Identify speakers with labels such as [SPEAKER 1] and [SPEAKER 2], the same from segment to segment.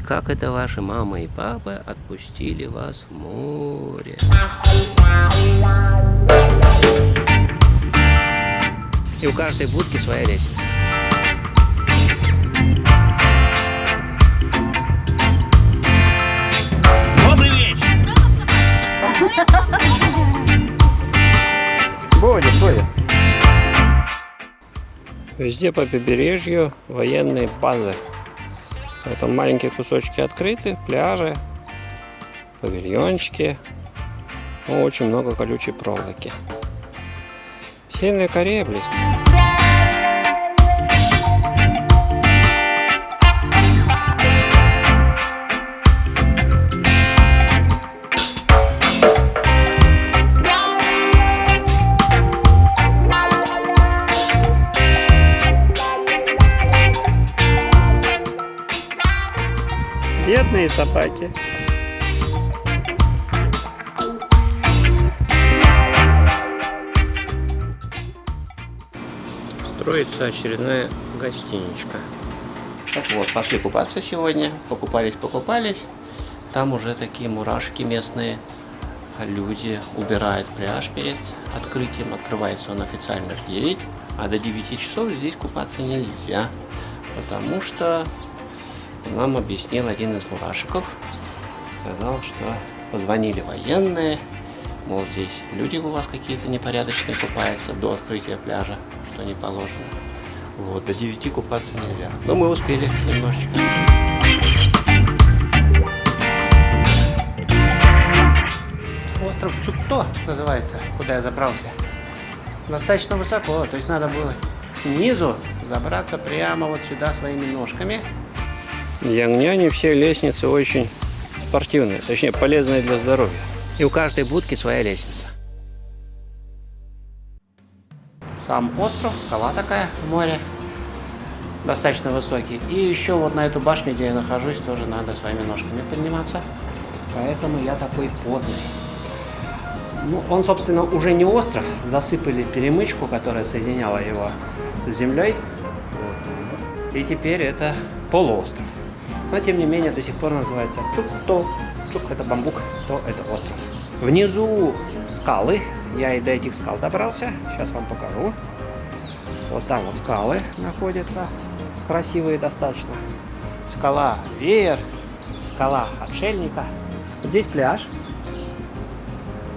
[SPEAKER 1] как это ваши мама и папа отпустили вас в море. И у каждой будки своя лестница. Добрый вечер! Будет. Везде по побережью военные базы. Это маленькие кусочки открыты, пляжи, павильончики. Очень много колючей проволоки. Северная Корея близко. Бедные собаки. Строится очередная гостиничка. Так вот, пошли купаться сегодня. Покупались. Там уже такие мурашки местные. Люди убирают пляж перед открытием. Открывается он официально в 9, а до 9 часов здесь купаться нельзя. Потому что нам объяснил один из мурашиков. Сказал, что позвонили военные. Мол, здесь люди у вас какие-то непорядочные купаются до открытия пляжа, что не положено. Вот, до 9 купаться нельзя. Но мы успели немножечко. Остров Чукто называется, куда я забрался. Достаточно высоко, то есть надо было снизу забраться прямо вот сюда своими ножками. В Яньяне все лестницы очень спортивные, точнее полезные для здоровья. И у каждой будки своя лестница. Сам остров, скала такая в море, достаточно высокий. И еще вот на эту башню, где я нахожусь, тоже надо своими ножками подниматься. Поэтому я такой потный. Ну, он, собственно, уже не остров. Засыпали перемычку, которая соединяла его с землей. Вот. И теперь это полуостров. Но, тем не менее, до сих пор называется Чукто. Чук – это бамбук, то это остров. Внизу скалы. Я и до этих скал добрался. Сейчас вам покажу. Вот там вот скалы находятся. Красивые достаточно. Скала Веер. Скала Отшельника. Здесь пляж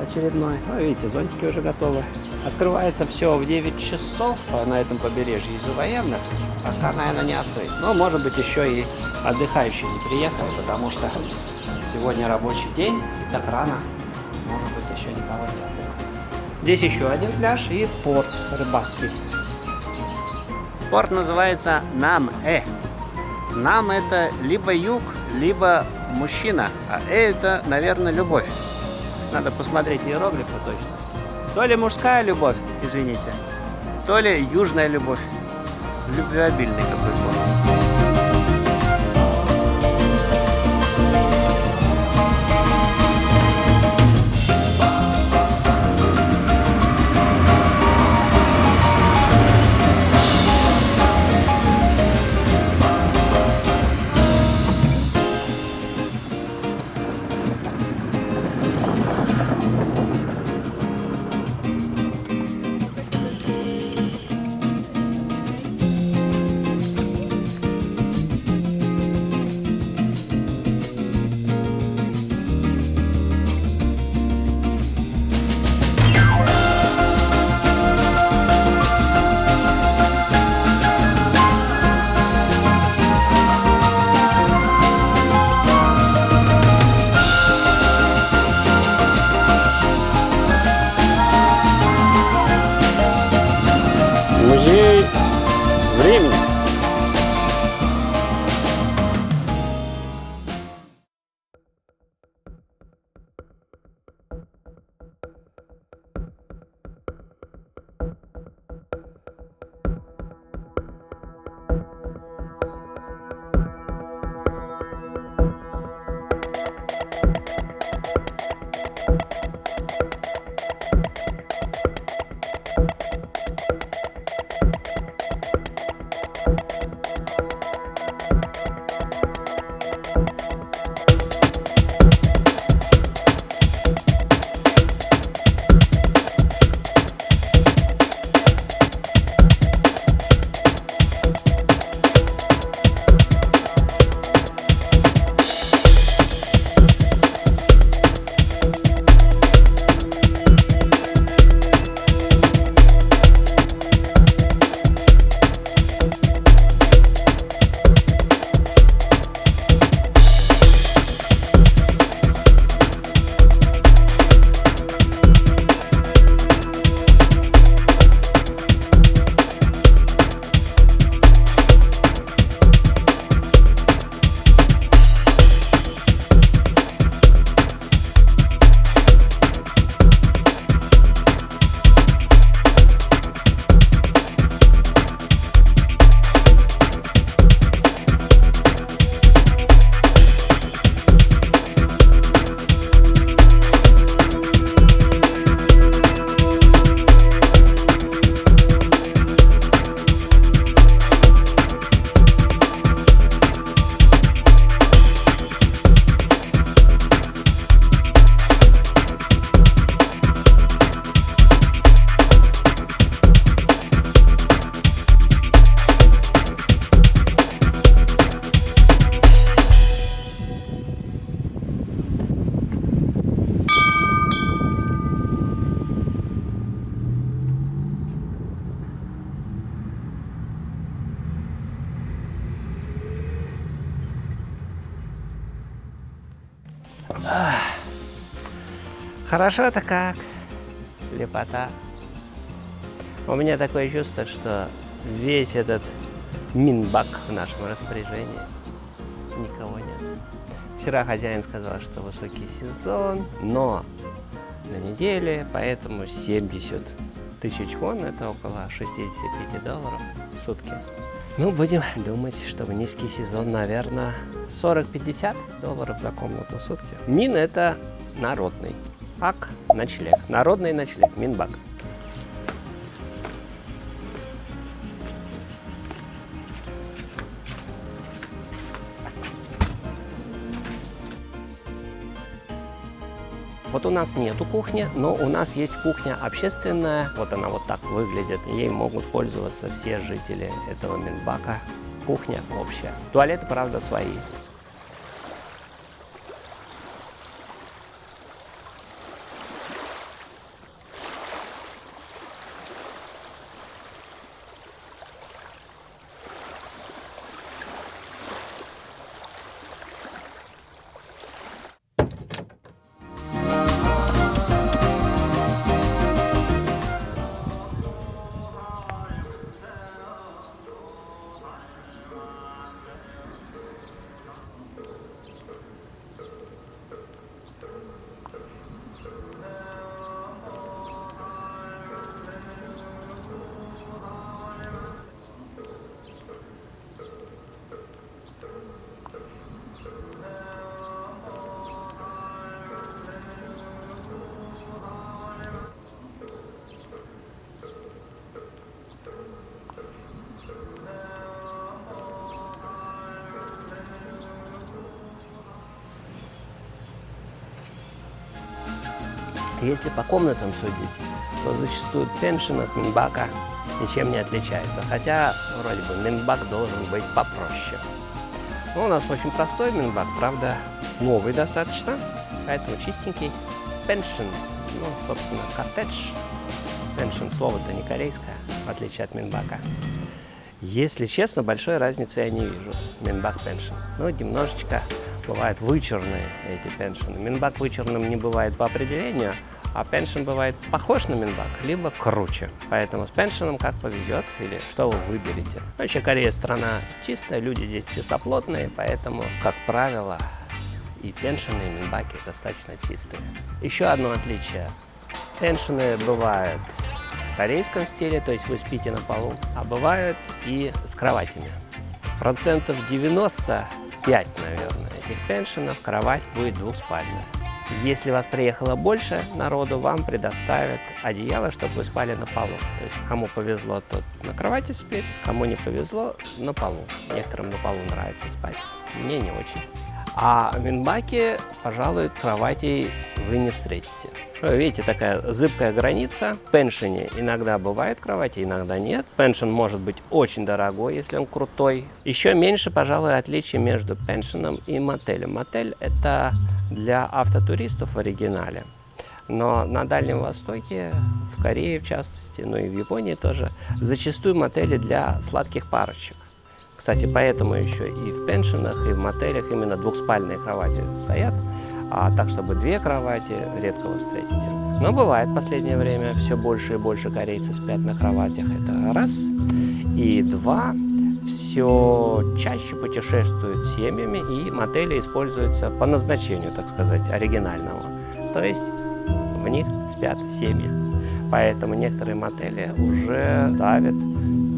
[SPEAKER 1] очередной. Ну, видите, зонтики уже готовы. Открывается все в 9 часов на этом побережье из-за военных. Пока, наверное, не открыть. Но, может быть, еще и отдыхающие не приехали, потому что сегодня рабочий день, и так рано, может быть, еще никого нет. Здесь еще один пляж и порт рыбацкий. Порт называется Нам-Э. Нам это либо юг, либо мужчина, а это, наверное, любовь. Надо посмотреть иероглифы точно. То ли мужская любовь, извините, то ли южная любовь. Любвеобильный какой порт. Музей времени. Хорошо-то как. Лепота. У меня такое чувство, что весь этот Минбак в нашем распоряжении. Никого нет. Вчера хозяин сказал, что высокий сезон, но на неделе, поэтому 70 тысяч вон, это около $65 в сутки. Ну, будем думать, что в низкий сезон, наверное, $40-50 за комнату в сутки. Мин – это народный. Ак – ночлег. Народный ночлег. Минбак. Вот у нас нету кухни, но у нас есть кухня общественная. Вот она вот так выглядит. Ей могут пользоваться все жители этого Минбака. Кухня общая. Туалеты, правда, свои. Если по комнатам судить, то зачастую пеншен от Минбака ничем не отличается. Хотя, вроде бы, Минбак должен быть попроще. Но у нас очень простой Минбак, правда, новый достаточно, поэтому чистенький. Пеншен, ну, собственно, коттедж. Пеншен, слово-то не корейское, в отличие от Минбака. Если честно, большой разницы я не вижу. Минбак, пеншен. Ну, немножечко бывают вычурные эти пеншены. Минбак вычурным не бывает по определению, а пеншен бывает похож на Минбак, либо круче. Поэтому с пеншеном как повезет, или что вы выберете. Вообще, Корея страна чистая, люди здесь чистоплотные, поэтому, как правило, и пеншены, и Минбаки достаточно чистые. Еще одно отличие. Пеншены бывают в корейском стиле, то есть вы спите на полу, а бывают и с кроватями. 95%, наверное, этих пеншенов кровать будет двухспальная. Если вас приехало больше народу, вам предоставят одеяло, чтобы вы спали на полу. То есть кому повезло, тот на кровати спит, кому не повезло, на полу. Некоторым на полу нравится спать, мне не очень. А в Минбаке, пожалуй, кроватей вы не встретите. Видите, такая зыбкая граница. В пеншене иногда бывает кровати, иногда нет. Пеншен может быть очень дорогой, если он крутой. Еще меньше, пожалуй, отличий между пеншеном и мотелем. Мотель – это для автотуристов в оригинале. Но на Дальнем Востоке, в Корее в частности, ну и в Японии тоже, зачастую мотели для сладких парочек. Кстати, поэтому еще и в пеншенах, и в мотелях именно двухспальные кровати стоят. А так, чтобы две кровати, редко вы встретите. Но бывает в последнее время все больше и больше корейцев спят на кроватях. Это раз. И два, все чаще путешествуют семьями, и мотели используются по назначению, так сказать, оригинального. То есть в них спят семьи. Поэтому некоторые мотели уже ставят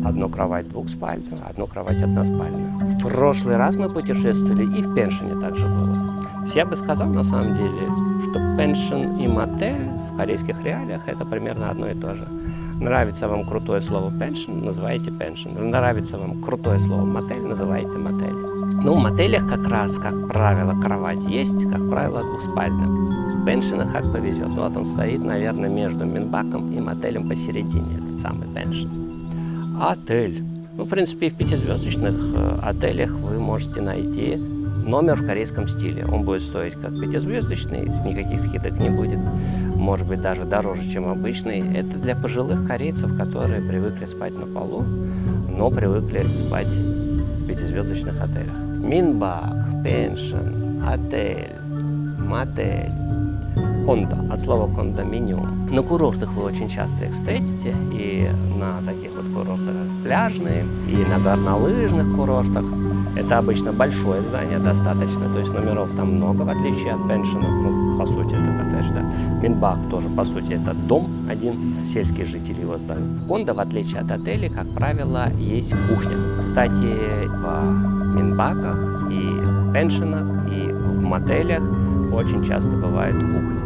[SPEAKER 1] одну кровать двухспальную, одну кровать односпальную. В прошлый раз мы путешествовали, и в пеншене также было. Я бы сказал, на самом деле, что пеншен и мотель в корейских реалиях это примерно одно и то же. Нравится вам крутое слово пеншен, называете пеншен. Нравится вам крутое слово мотель, называете мотель. Ну, в мотелях как раз, как правило, кровать есть, как правило, двухспальная. В пеншенах как повезет. Вот он стоит, наверное, между Минбаком и мотелем посередине, этот самый пеншен. Отель. Ну, в принципе, и в пятизвездочных отелях вы можете найти номер в корейском стиле. Он будет стоить как пятизвездочный, никаких скидок не будет. Может быть, даже дороже, чем обычный. Это для пожилых корейцев, которые привыкли спать на полу, но привыкли спать в пятизвездочных отелях. Минбак, пеншен, отель,
[SPEAKER 2] мотель. Кондо, от слова кондоминиум. На курортах вы очень часто их встретите, и на таких вот курортах пляжные, и на горнолыжных курортах. Это обычно большое здание достаточно, то есть номеров там много, в отличие от пеншена, ну, по сути, это коттедж, да. Минбак тоже, по сути, это дом один, сельские жители его сдали. В кондо, в отличие от отелей, как правило, есть кухня. Кстати, в Минбаках и пеншенах, и в мотелях очень часто бывает кухня.